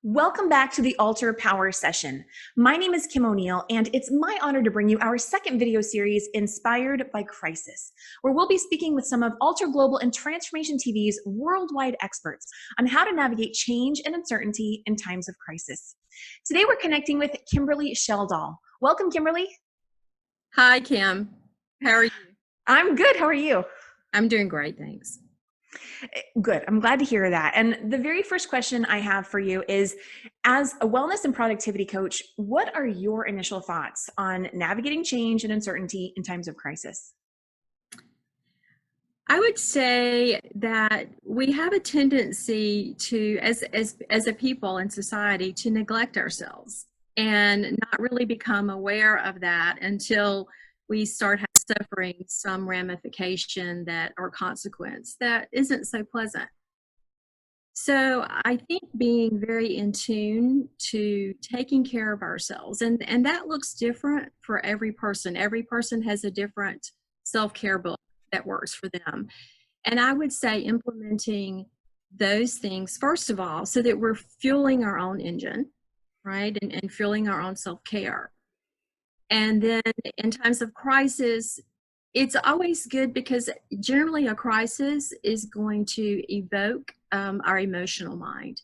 Welcome back to the Alter Power Session. My name is Kim O'Neill, and it's my honor to bring you our second video series, Inspired by Crisis, where we'll be speaking with some of Alter Global and Transformation TV's worldwide experts on how to navigate change and uncertainty in times of crisis. Today, we're connecting with Kimberly Sheldahl. Welcome, Kimberly. Hi, Kim. How are you? I'm good. How are you? I'm doing great, thanks. Good. I'm glad to hear that. And the very first question I have for you is, as a wellness and productivity coach, what are your initial thoughts on navigating change and uncertainty in times of crisis? I would say that we have a tendency to, as a people in society, to neglect ourselves and not really become aware of that until we start suffering some ramification that or consequence that isn't so pleasant. So I think being very in tune to taking care of ourselves, and that looks different for every person. Every person has a different self-care book that works for them. And I would say implementing those things, first of all, so that we're fueling our own engine, right? And fueling our own self-care. And then in times of crisis, it's always good because generally a crisis is going to evoke our emotional mind.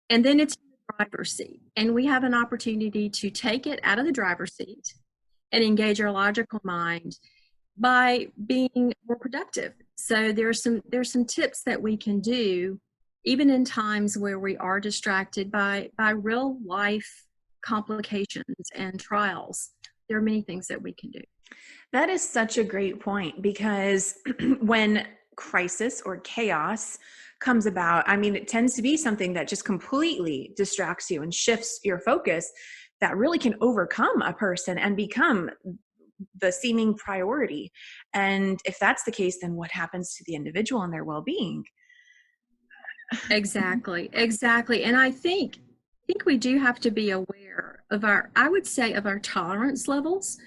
And then it's in the driver's seat. And we have an opportunity to take it out of the driver's seat and engage our logical mind by being more productive. So there's some tips that we can do even in times where we are distracted by real life complications and trials. There are many things that we can do. That is such a great point, because when crisis or chaos comes about, I mean, it tends to be something that just completely distracts you and shifts your focus that really can overcome a person and become the seeming priority. And if that's the case, then what happens to the individual and their well-being? Exactly. And I think we do have to be aware of our tolerance levels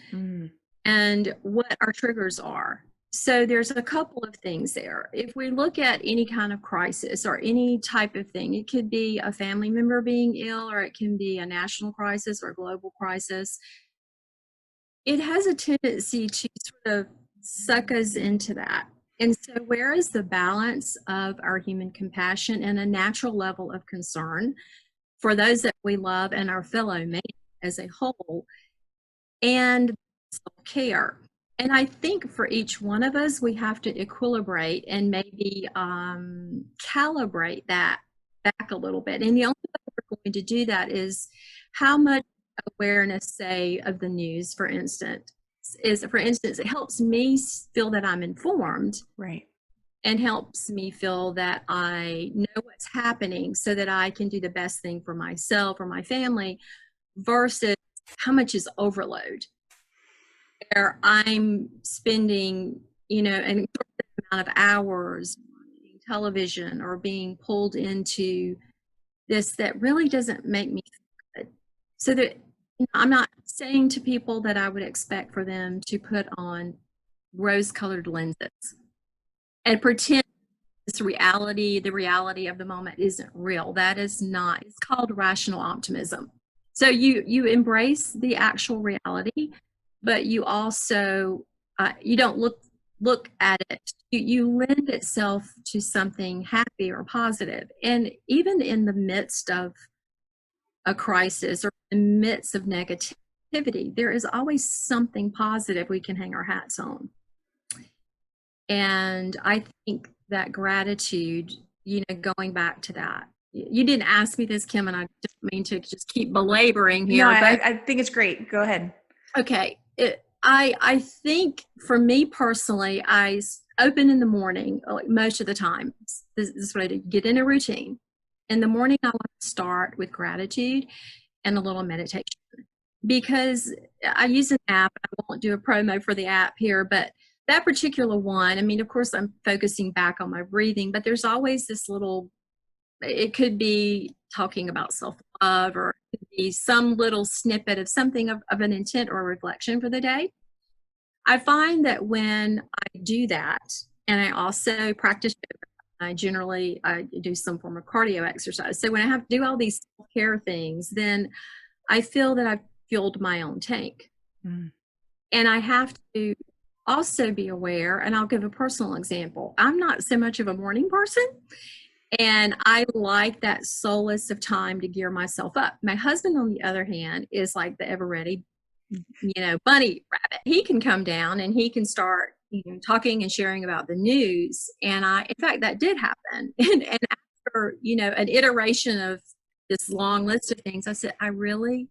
and what our triggers are. So there's a couple of things there. If we look at any kind of crisis or any type of thing, it could be a family member being ill, or it can be a national crisis or a global crisis. It has a tendency to sort of suck us into that. And so where is the balance of our human compassion and a natural level of concern for those that we love and our fellow man as a whole, and self-care? And I think for each one of us, we have to equilibrate and maybe calibrate that back a little bit. And the only way we're going to do that is how much awareness, say, of the news, for instance, it helps me feel that I'm informed. Right. And helps me feel that I know what's happening so that I can do the best thing for myself or my family, versus how much is overload, where I'm spending, an amount of hours watching television or being pulled into this that really doesn't make me feel good. So that I'm not saying to people that I would expect for them to put on rose-colored lenses and pretend the reality of the moment isn't real. That is not. It's called rational optimism. So you embrace the actual reality, but you also you don't look at it. You lend itself to something happy or positive. And even in the midst of a crisis or in the midst of negativity, there is always something positive we can hang our hats on. And I think that gratitude, going back to that, you didn't ask me this, Kim, and I don't mean to just keep belaboring here. No, I think it's great. Go ahead. Okay. I think for me personally, I open in the morning, most of the time. This is what I do. Get in a routine. In the morning, I want to start with gratitude and a little meditation, because I use an app. I won't do a promo for the app here, but that particular one, I mean, of course, I'm focusing back on my breathing, but there's always this it could be talking about self-love, or it could be some little snippet of something of an intent or a reflection for the day. I find that when I do that, and I also practice yoga, I do some form of cardio exercise. So when I have to do all these self-care things, then I feel that I've filled my own tank. Mm. And I have to also be aware, and I'll give a personal example. I'm not so much of a morning person, and I like that solace of time to gear myself up. My husband, on the other hand, is like the ever ready, bunny rabbit. He can come down and he can start, talking and sharing about the news. And in fact, that did happen. And after, an iteration of this long list of things, I said, I really,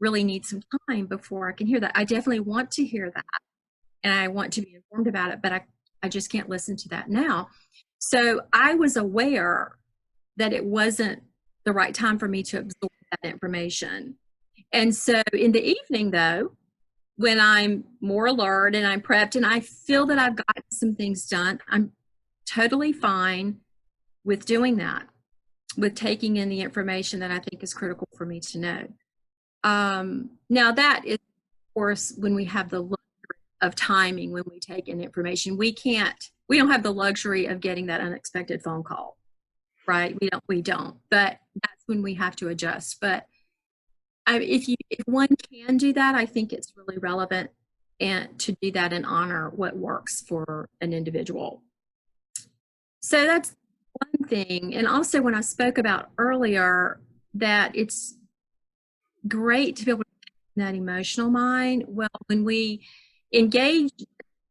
really need some time before I can hear that. I definitely want to hear that. And I want to be informed about it, but I just can't listen to that now. So I was aware that it wasn't the right time for me to absorb that information. And so in the evening, though, when I'm more alert and I'm prepped and I feel that I've got some things done, I'm totally fine with doing that, with taking in the information that I think is critical for me to know. Now that is, of course, when we have the luxury of timing, when we take in information, we don't have the luxury of getting that unexpected phone call, right? We don't, but that's when we have to adjust. But if one can do that, I think it's really relevant and to do that and honor what works for an individual. So that's one thing. And also when I spoke about earlier that it's great to be able to that emotional mind. Well, when we engage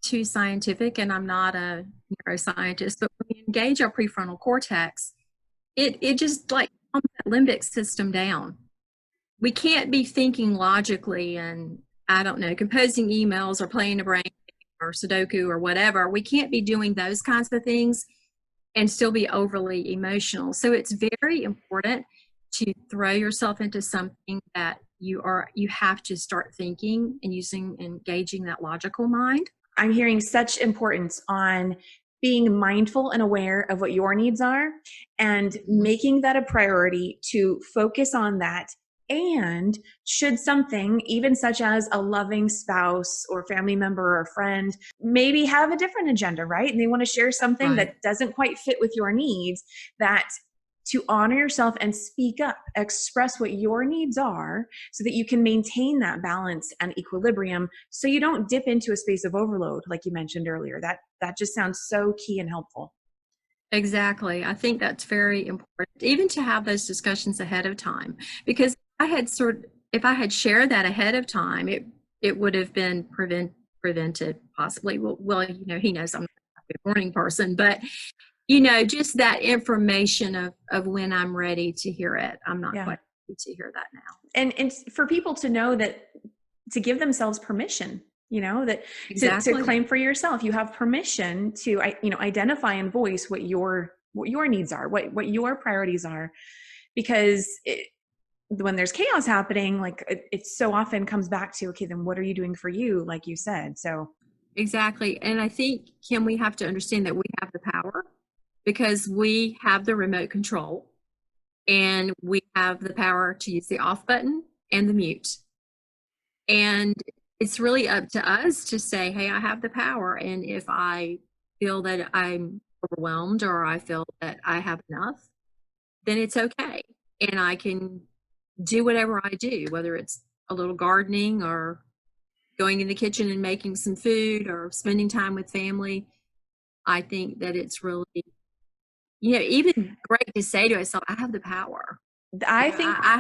too scientific, and I'm not a neuroscientist, but when we engage our prefrontal cortex, it just like calms that limbic system down. We can't be thinking logically and, I don't know, composing emails or playing a brain or Sudoku or whatever. We can't be doing those kinds of things and still be overly emotional. So it's very important to throw yourself into something that you have to start thinking and engaging that logical mind. I'm hearing such importance on being mindful and aware of what your needs are and making that a priority to focus on that. And should something, even such as a loving spouse or family member or friend, maybe have a different agenda, right? And they want to share something that doesn't quite fit with your needs, that to honor yourself and speak up, express what your needs are so that you can maintain that balance and equilibrium so you don't dip into a space of overload, like you mentioned earlier. That just sounds so key and helpful. Exactly. I think that's very important, even to have those discussions ahead of time, because if I had shared that ahead of time, it would have been prevented possibly. Well, he knows I'm not a morning person, but just that information of when I'm ready to hear it. I'm not quite ready to hear that now. And for people to know that, to give themselves permission, that exactly. to claim for yourself, you have permission to, identify and voice what your needs are, what your priorities are, because when there's chaos happening, like it so often comes back to, okay, then what are you doing for you? Like you said, so. Exactly. And I think, Kim, we have to understand that we have the power because we have the remote control and we have the power to use the off button and the mute. And it's really up to us to say, hey, I have the power. And if I feel that I'm overwhelmed or I feel that I have enough, then it's okay. And I can do whatever I do, whether it's a little gardening or going in the kitchen and making some food or spending time with family. I think that it's really, even great to say to myself, I have the power. I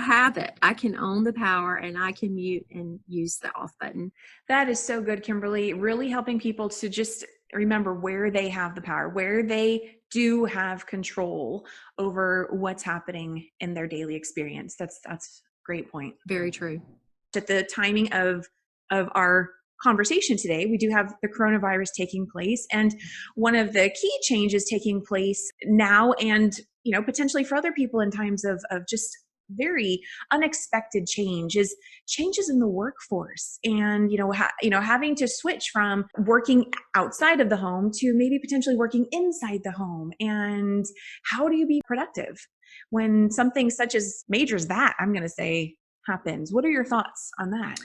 have it. I can own the power and I can mute and use the off button. That is so good, Kimberly. Really helping people to just remember where they have the power, where they do have control over what's happening in their daily experience. That's a great point. Very true. At the timing of our conversation today, we do have the coronavirus taking place, and one of the key changes taking place now and potentially for other people in times of just very unexpected changes in the workforce, and having to switch from working outside of the home to maybe potentially working inside the home. And how do you be productive when something such as major as that, I'm going to say, happens? What are your thoughts on that?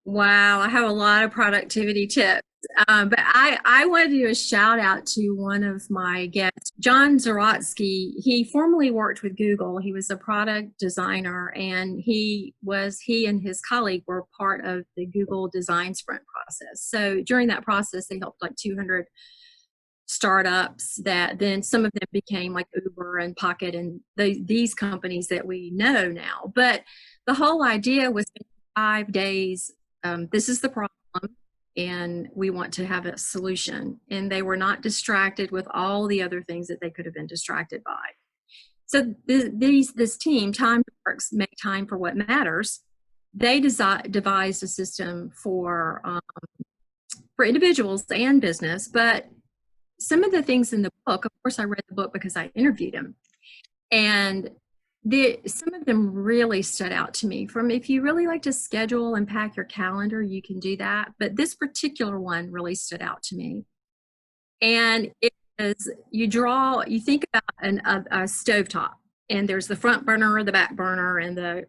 Wow, I have a lot of productivity tips. But I wanted to do a shout out to one of my guests, John Zaratsky. He formerly worked with Google. He was a product designer, and he and his colleague were part of the Google design sprint process. So during that process, they helped like 200 startups that then some of them became like Uber and Pocket and these companies that we know now. But the whole idea was 5 days. This is the problem, and we want to have a solution. And they were not distracted with all the other things that they could have been distracted by. So this team, Time Works, Make Time for What Matters, they devised a system for individuals and business. But some of the things in the book, of course, I read the book because I interviewed him, and some of them really stood out to me. From if you really like to schedule and pack your calendar, you can do that. But this particular one really stood out to me. And it is, you think about a stovetop, and there's the front burner, the back burner, and the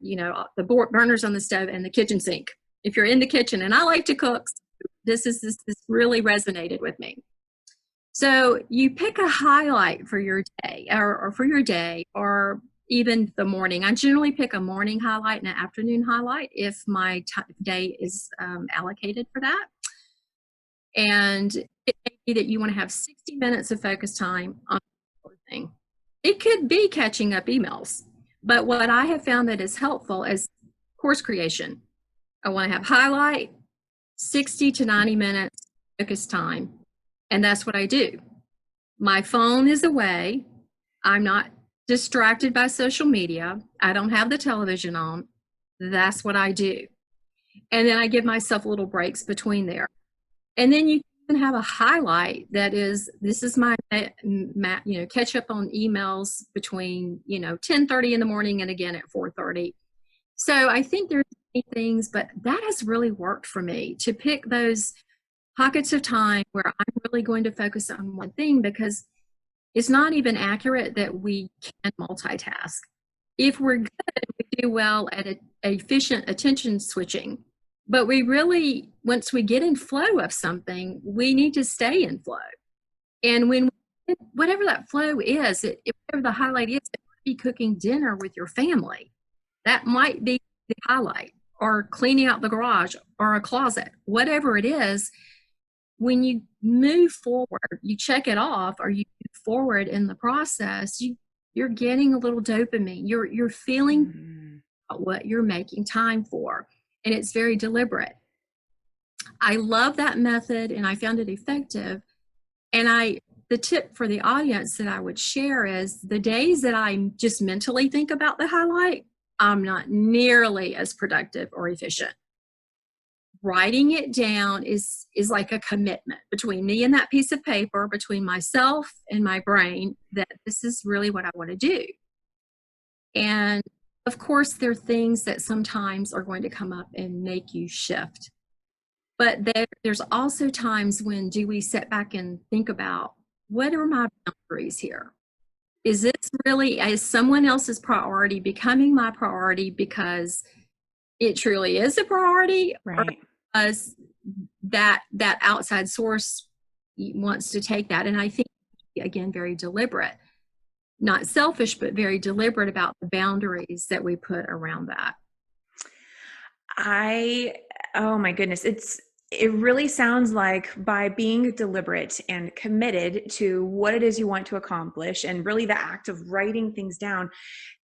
burners on the stove and the kitchen sink. If you're in the kitchen, and I like to cook, this really resonated with me. So you pick a highlight for your day or for your day, or even the morning. I generally pick a morning highlight and an afternoon highlight if my day is allocated for that. And it may be that you want to have 60 minutes of focus time on one thing. It could be catching up emails. But what I have found that is helpful is course creation. I want to have highlight, 60 to 90 minutes focus time. And that's what I do. My phone is away. I'm not distracted by social media. I don't have the television on. That's what I do. And then I give myself little breaks between there. And then you can have a highlight that is, this is my, catch up on emails between, 10:30 in the morning and again at 4:30. So I think there's many things, but that has really worked for me to pick those pockets of time where I'm really going to focus on one thing, because it's not even accurate that we can multitask. If we're good, we do well at efficient attention switching. But we really, once we get in flow of something, we need to stay in flow. And whatever that flow is, whatever the highlight is, it might be cooking dinner with your family. That might be the highlight, or cleaning out the garage or a closet, whatever it is. When you move forward, you check it off, or you move forward in the process, you're getting a little dopamine. You're feeling what you're making time for, and it's very deliberate. I love that method, and I found it effective. And the tip for the audience that I would share is the days that I just mentally think about the highlight, I'm not nearly as productive or efficient. Writing it down is like a commitment between me and that piece of paper, between myself and my brain, that this is really what I want to do. And of course, there are things that sometimes are going to come up and make you shift. But there's also times when do we sit back and think about, what are my boundaries here? Is this really, is someone else's priority becoming my priority because it truly is a priority? Right. Or because that outside source wants to take that. And I think, again, very deliberate, not selfish, but very deliberate about the boundaries that we put around that. Oh my goodness. It really sounds like by being deliberate and committed to what it is you want to accomplish, and really the act of writing things down,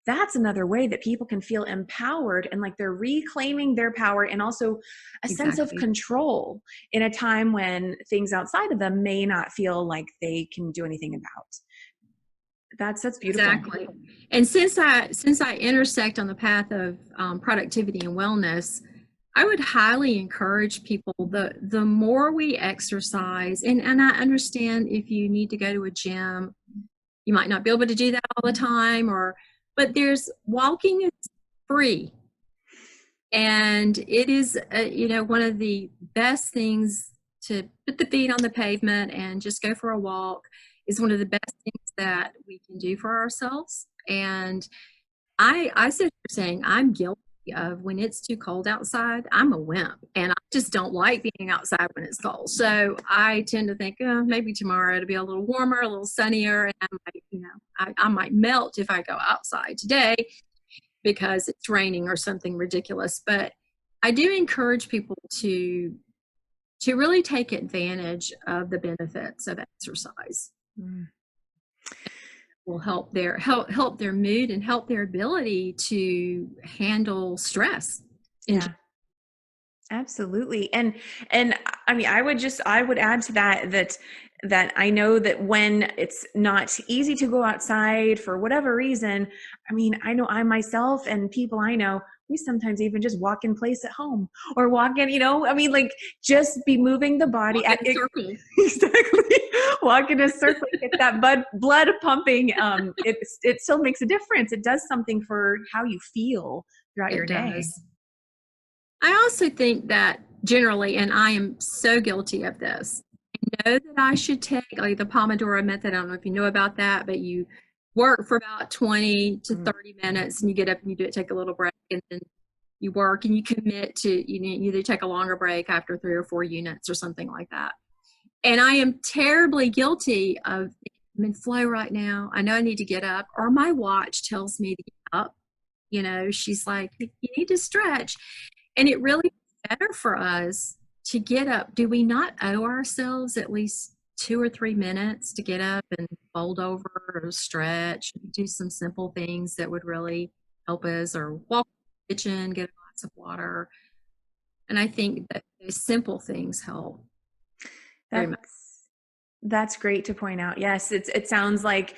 that's another way that people can feel empowered and like they're reclaiming their power, and also a sense of control in a time when things outside of them may not feel like they can do anything about. That's beautiful. Exactly. And since I intersect on the path of productivity and wellness, I would highly encourage people, the more we exercise, and I understand if you need to go to a gym, you might not be able to do that all the time, but walking is free. And it is, one of the best things to put the feet on the pavement and just go for a walk is one of the best things that we can do for ourselves. And I sit here saying I'm guilty of when it's too cold outside, I'm a wimp and I just don't like being outside when it's cold. So I tend to think, oh, maybe tomorrow it'll be a little warmer, a little sunnier, and I might, I might melt if I go outside today because it's raining or something ridiculous. But I do encourage people to really take advantage of the benefits of exercise. Mm. Will help their mood and help their ability to handle stress. Yeah, absolutely. And I mean, I would add to that I know that when it's not easy to go outside for whatever reason, I mean, I know I myself and people I know, we sometimes even just walk in place at home or walk in, I mean, like just be moving the body Walk in a circle. Exactly. Walk in a circle, get that blood pumping. It still makes a difference. It does something for how you feel throughout your day. Does. I also think that generally, and I am so guilty of this, I know that I should take like the Pomodoro method. I don't know if you know about that, but you work for about 20 to 30 minutes and you get up and you take a little break, and then you work and you commit to, you either take a longer break after 3 or 4 units or something like that. And I am terribly guilty of, I'm in flow right now. I know I need to get up, or my watch tells me to get up. She's like, you need to stretch. And it really is better for us to get up. Do we not owe ourselves at least 2 or 3 minutes to get up and fold over or stretch, do some simple things that would really help us, or walk to the kitchen, get a glass of water? And I think that those simple things help. That's great to point out. Yes, it sounds like,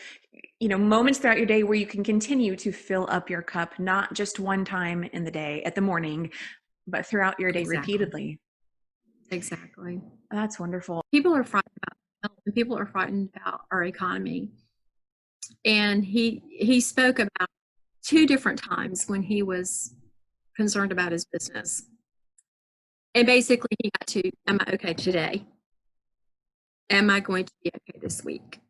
moments throughout your day where you can continue to fill up your cup, not just one time in the day at the morning, but throughout your day repeatedly. Exactly. That's wonderful. People are frightened about health, and people are frightened about our economy. And he spoke about 2 different times when he was concerned about his business. And basically he got to, am I okay today? Am I going to be okay this week?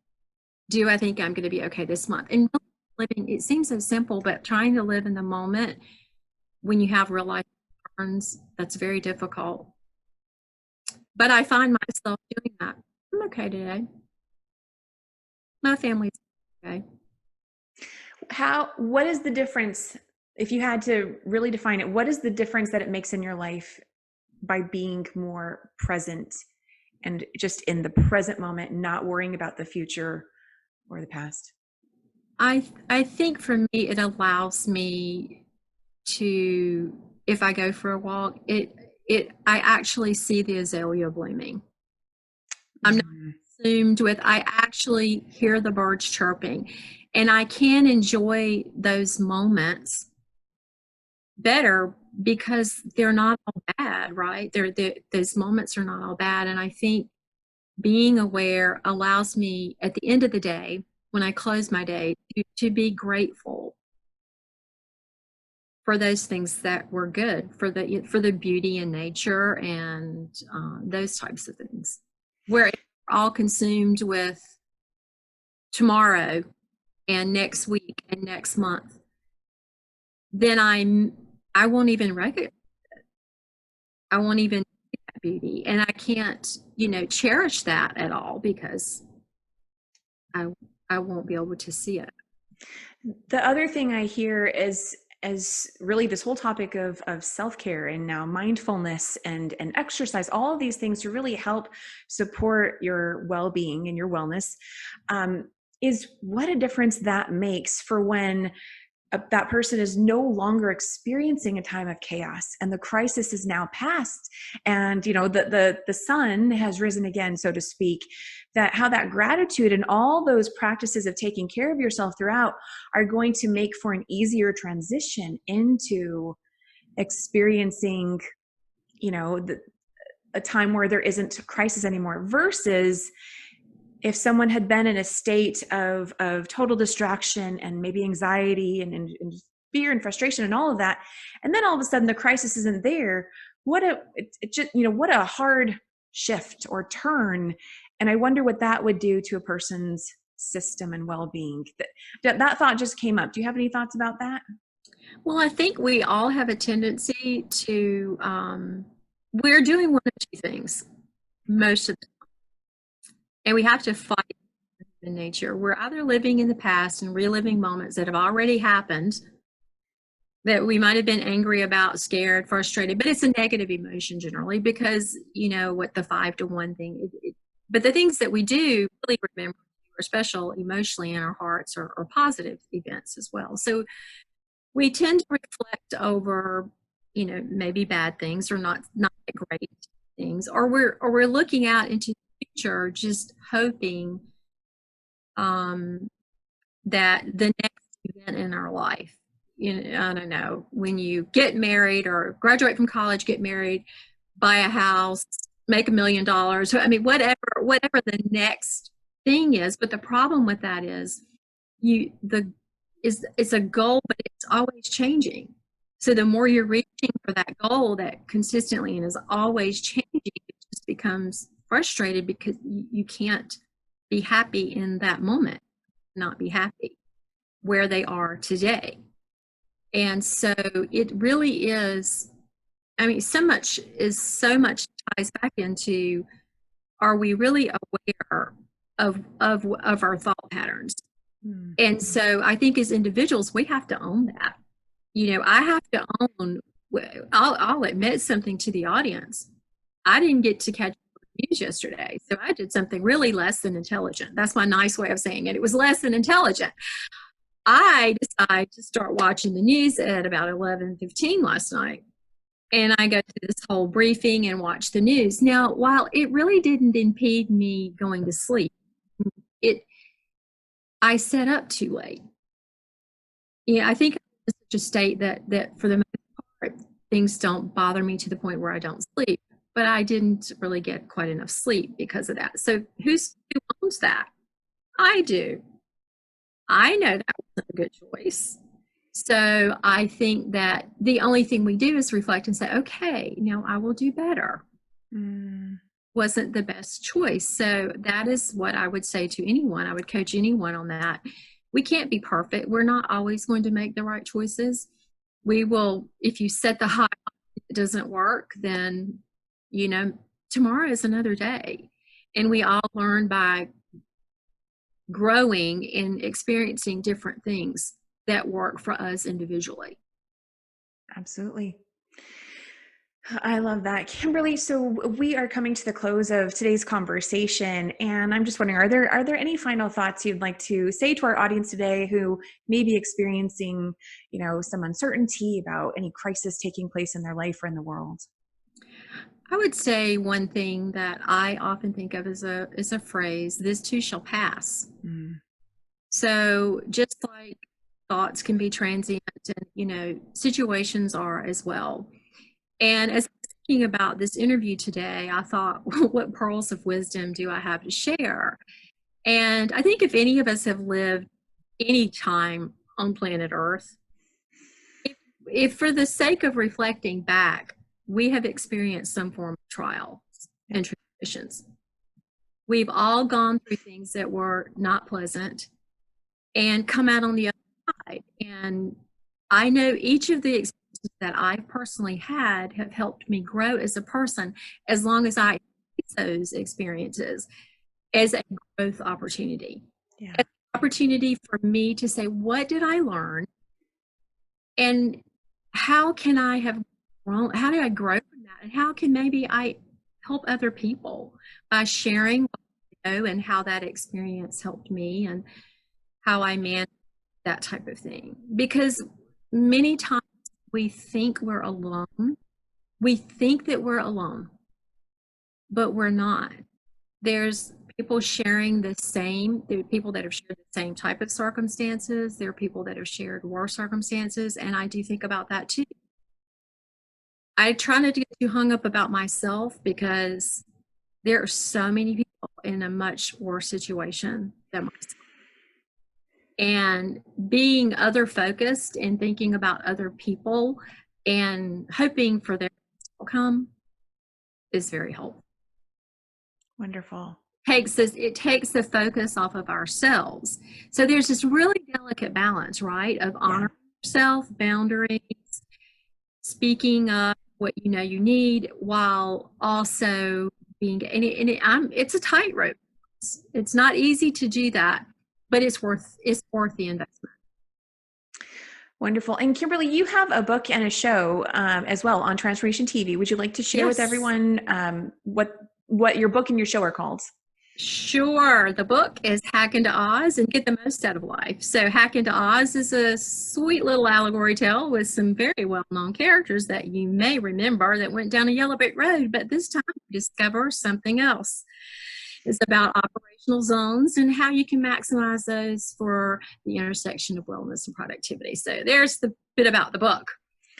Do I think I'm going to be okay this month? And living, it seems so simple, but trying to live in the moment when you have real life concerns, that's very difficult. But I find myself doing that. I'm okay today. My family's okay. What is the difference, if you had to really define it, what is the difference that it makes in your life by being more present and just in the present moment, not worrying about the future or the past? I think for me, it allows me to, if I go for a walk, I actually see the azalea blooming. I'm not consumed with, I actually hear the birds chirping, and I can enjoy those moments better because they're not all bad, right? Those moments are not all bad. And I think being aware allows me at the end of the day, when I close my day, to be grateful for those things that were good, for the beauty in nature and those types of things. Where we're all consumed with tomorrow and next week and next month, then I won't even recognize it. I won't even see that beauty, and I can't, cherish that at all because I won't be able to see it. The other thing I hear is really this whole topic of self-care and now mindfulness and exercise, all of these things to really help support your well-being and your wellness, is what a difference that makes for when that person is no longer experiencing a time of chaos and the crisis is now past, and the sun has risen again, so to speak. How that gratitude and all those practices of taking care of yourself throughout are going to make for an easier transition into experiencing a time where there isn't a crisis anymore, versus if someone had been in a state of total distraction and maybe anxiety and fear and frustration and all of that, and then all of a sudden the crisis isn't there, what a hard shift or turn. And I wonder what that would do to a person's system and well-being. That thought just came up. Do you have any thoughts about that? Well, I think we all have a tendency to, we're doing one of two things most of the time, and we have to fight in nature. We're either living in the past and reliving moments that have already happened that we might have been angry about, scared, frustrated, but it's a negative emotion generally because, you know, what the 5-to-1 thing, but the things that we do really remember are special emotionally in our hearts or positive events as well. So we tend to reflect over, you know, maybe bad things or not great things, or we're looking out into the future, just hoping that the next event in our life, you know, I don't know, when you get married or graduate from college, get married, buy a house, make $1 million. I mean, whatever the next thing is. But the problem with that is it's a goal, but it's always changing. So the more you're reaching for that goal that consistently and is always changing, it just becomes frustrated because you can't be happy in that moment, not be happy where they are today. And so it really is, I mean, so much ties back into, are we really aware of our thought patterns? Mm-hmm. And so I think as individuals, we have to own that. You know, I have to own, I'll admit something to the audience. I didn't get to catch the news yesterday, so I did something really less than intelligent. That's my nice way of saying it. It was less than intelligent. I decided to start watching the news at about 11:15 last night. And I go to this whole briefing and watch the news. Now, while it really didn't impede me going to sleep, I sat up too late. Yeah, I think I'm in such a state that for the most part, things don't bother me to the point where I don't sleep. But I didn't really get quite enough sleep because of that. So who owns that? I do. I know that wasn't a good choice. So I think that the only thing we do is reflect and say, okay, now I will do better. Wasn't the best choice. So that is what I would say to anyone. I would coach anyone on that. We can't be perfect. We're not always going to make the right choices. We will, if you set the high, it doesn't work, then, you know, tomorrow is another day. And we all learn by growing and experiencing different things that work for us individually. Absolutely. I love that, Kimberly. So we are coming to the close of today's conversation, and I'm just wondering, are there any final thoughts you'd like to say to our audience today who may be experiencing, you know, some uncertainty about any crisis taking place in their life or in the world? I would say one thing that I often think of as a phrase: "This too shall pass." So just like thoughts can be transient, and, you know, situations are as well. And as I was thinking about this interview today, I thought, what pearls of wisdom do I have to share? And I think if any of us have lived any time on planet Earth, if for the sake of reflecting back, we have experienced some form of trials and tribulations. We've all gone through things that were not pleasant and come out on the other side. And I know each of the experiences that I personally had have helped me grow as a person, as long as I use those experiences as a growth opportunity. Yeah. As an opportunity for me to say, what did I learn? And how can I have grown? How do I grow from that? And how can maybe I help other people by sharing what I know and how that experience helped me and how I manage that type of thing? Because many times we think we're alone. We think that we're alone, but we're not. There's people sharing the same. There are people that have shared the same type of circumstances. There are people that have shared worse circumstances. And I do think about that too. I try not to get too hung up about myself because there are so many people in a much worse situation than myself. And being other focused and thinking about other people and hoping for their outcome is very helpful. Wonderful. It takes the focus off of ourselves. So there's this really delicate balance, right, of honoring yourself, boundaries, speaking up what you know you need, while also being, it's a tightrope. It's not easy to do that, but it's worth the investment. Wonderful. And Kimberly, you have a book and a show as well on Transformation TV. Would you like to share with Yes. everyone what your book and your show are called? Sure. The book is Hack into Oz and Get the Most Out of Life. So Hack into Oz is a sweet little allegory tale with some very well-known characters that you may remember that went down a yellow brick road, but this time you discover something else. It's about operational zones and how you can maximize those for the intersection of wellness and productivity. So there's the bit about the book.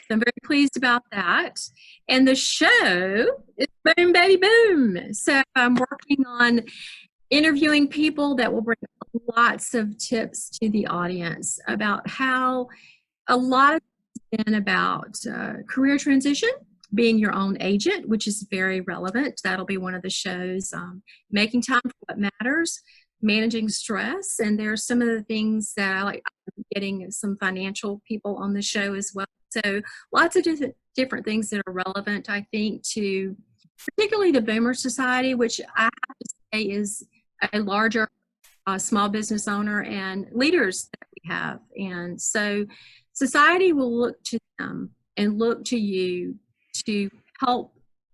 So I'm very pleased about that. And the show is Boom Baby Boom. So I'm working on interviewing people that will bring lots of tips to the audience about how a lot of it's been about career transition, being your own agent, which is very relevant. That'll be one of the shows. Making time for what matters, managing stress, and there are some of the things that I like. Getting some financial people on the show as well. So lots of different things that are relevant, I think, to particularly the Boomer Society, which I have to say is a larger small business owner and leaders that we have. And so society will look to them and look to you to help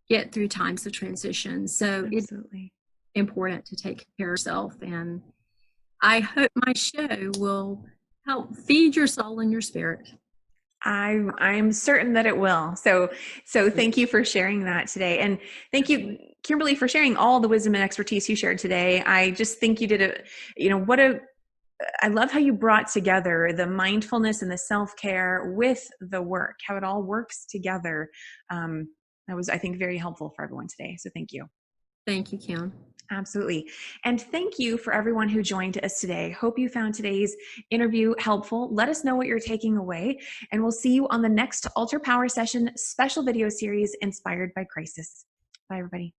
get through times of transition. So Absolutely. It's important to take care of yourself. And I hope my show will help feed your soul and your spirit. I'm certain that it will. So thank you for sharing that today. And thank you, Kimberly, for sharing all the wisdom and expertise you shared today. I just think you did I love how you brought together the mindfulness and the self-care with the work, how it all works together. That was, I think, very helpful for everyone today. So thank you. Thank you, Kim. Absolutely. And thank you for everyone who joined us today. Hope you found today's interview helpful. Let us know what you're taking away, and we'll see you on the next Ultra Power Session special video series inspired by crisis. Bye, everybody.